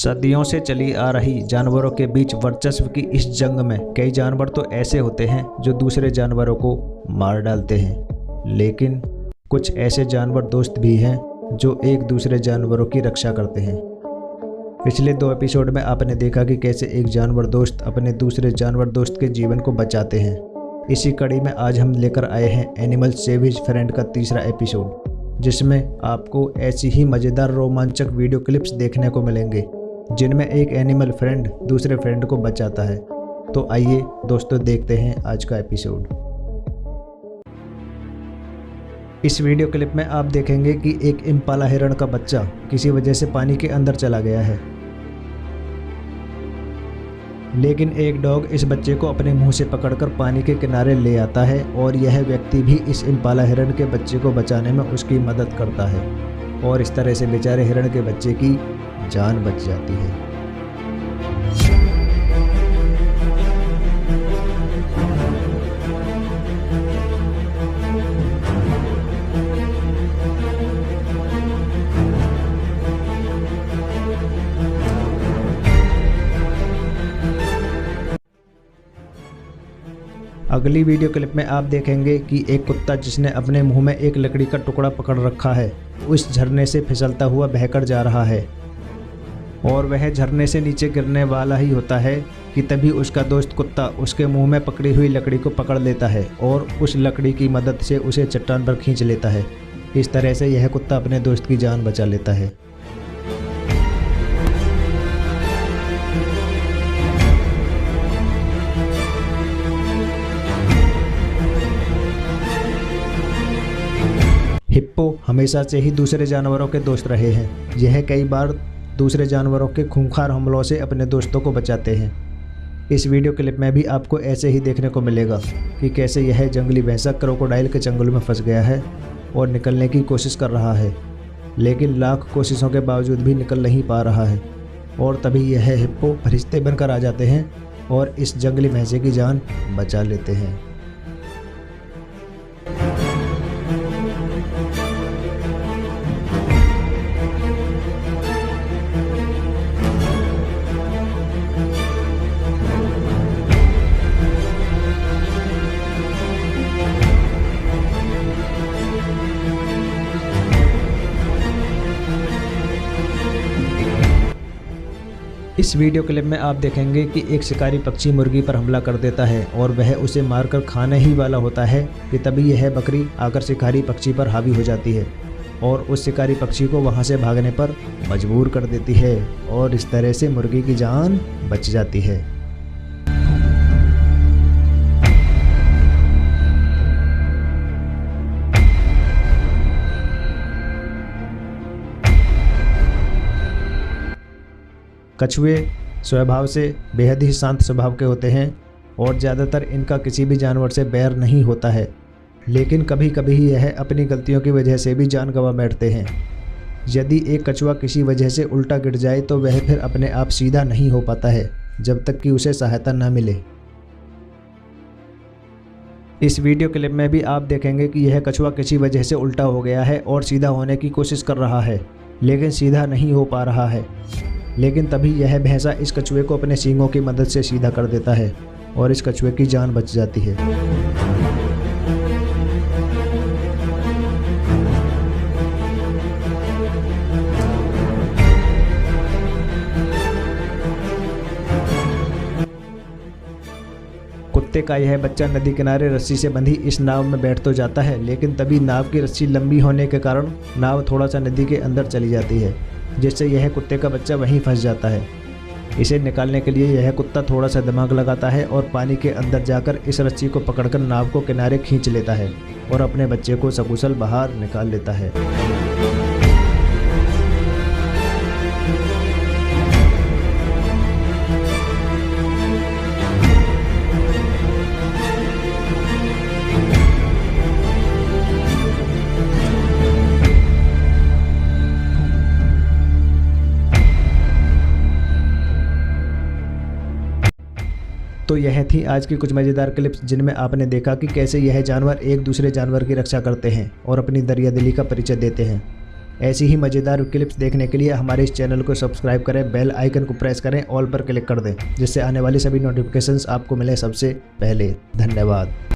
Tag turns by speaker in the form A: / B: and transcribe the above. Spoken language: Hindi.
A: सदियों से चली आ रही जानवरों के बीच वर्चस्व की इस जंग में कई जानवर तो ऐसे होते हैं जो दूसरे जानवरों को मार डालते हैं, लेकिन कुछ ऐसे जानवर दोस्त भी हैं जो एक दूसरे जानवरों की रक्षा करते हैं। पिछले 2 एपिसोड में आपने देखा कि कैसे एक जानवर दोस्त अपने दूसरे जानवर दोस्त के जीवन को बचाते हैं। इसी कड़ी में आज हम लेकर आए हैं एनिमल सेविज फ्रेंड का तीसरा एपिसोड, जिसमें आपको ऐसी ही मज़ेदार रोमांचक वीडियो क्लिप्स देखने को मिलेंगे जिनमें एक एनिमल फ्रेंड दूसरे फ्रेंड को बचाता है। तो आइए दोस्तों, देखते हैं आज का एपिसोड। इस वीडियो क्लिप में आप देखेंगे कि एक इम्पाला हिरण का बच्चा किसी वजह से पानी के अंदर चला गया है, लेकिन एक डॉग इस बच्चे को अपने मुंह से पकड़कर पानी के किनारे ले आता है और यह व्यक्ति भी इस इम्पाला हिरण के बच्चे को बचाने में उसकी मदद करता है और इस तरह से बेचारे हिरण के बच्चे की जान बच जाती है। अगली वीडियो क्लिप में आप देखेंगे कि एक कुत्ता जिसने अपने मुंह में एक लकड़ी का टुकड़ा पकड़ रखा है, उस झरने से फिसलता हुआ बहकर जा रहा है और वह झरने से नीचे गिरने वाला ही होता है कि तभी उसका दोस्त कुत्ता उसके मुंह में पकड़ी हुई लकड़ी को पकड़ लेता है और उस लकड़ी की मदद से उसे चट्टान पर खींच लेता है। इस तरह से यह कुत्ता अपने दोस्त की जान बचा लेता है। हिप्पो हमेशा से ही दूसरे जानवरों के दोस्त रहे हैं। यह कई बार दूसरे जानवरों के खूंखार हमलों से अपने दोस्तों को बचाते हैं। इस वीडियो क्लिप में भी आपको ऐसे ही देखने को मिलेगा कि कैसे यह जंगली भैंसा क्रोकोडाइल के चंगुल में फंस गया है और निकलने की कोशिश कर रहा है, लेकिन लाख कोशिशों के बावजूद भी निकल नहीं पा रहा है। और तभी यह हिप्पो फरिश्ते बनकर आ जाते हैं और इस जंगली भैंसे की जान बचा लेते हैं। इस वीडियो क्लिप में आप देखेंगे कि एक शिकारी पक्षी मुर्गी पर हमला कर देता है और वह उसे मारकर खाने ही वाला होता है कि तभी यह बकरी आकर शिकारी पक्षी पर हावी हो जाती है और उस शिकारी पक्षी को वहां से भागने पर मजबूर कर देती है और इस तरह से मुर्गी की जान बच जाती है। कछुए स्वभाव से बेहद ही शांत स्वभाव के होते हैं और ज़्यादातर इनका किसी भी जानवर से बैर नहीं होता है, लेकिन कभी कभी यह अपनी गलतियों की वजह से भी जान गंवा बैठते हैं। यदि एक कछुआ किसी वजह से उल्टा गिर जाए तो वह फिर अपने आप सीधा नहीं हो पाता है जब तक कि उसे सहायता न मिले। इस वीडियो क्लिप में भी आप देखेंगे कि यह कछुआ किसी वजह से उल्टा हो गया है और सीधा होने की कोशिश कर रहा है, लेकिन सीधा नहीं हो पा रहा है। लेकिन तभी यह भैंसा इस कछुए को अपने सींगों की मदद से सीधा कर देता है और इस कछुए की जान बच जाती है। कुत्ते का यह बच्चा नदी किनारे रस्सी से बंधी इस नाव में बैठ तो जाता है, लेकिन तभी नाव की रस्सी लंबी होने के कारण नाव थोड़ा सा नदी के अंदर चली जाती है, जिससे यह कुत्ते का बच्चा वहीं फंस जाता है। इसे निकालने के लिए यह कुत्ता थोड़ा सा दिमाग लगाता है और पानी के अंदर जाकर इस रस्सी को पकड़कर नाव को किनारे खींच लेता है और अपने बच्चे को सकुशल बाहर निकाल लेता है। तो यह थी आज की कुछ मज़ेदार क्लिप्स जिनमें आपने देखा कि कैसे यह जानवर एक दूसरे जानवर की रक्षा करते हैं और अपनी दरियादिली का परिचय देते हैं। ऐसी ही मज़ेदार क्लिप्स देखने के लिए हमारे इस चैनल को सब्सक्राइब करें, बेल आइकन को प्रेस करें, ऑल पर क्लिक कर दें, जिससे आने वाली सभी नोटिफिकेशंस आपको मिले सबसे पहले। धन्यवाद।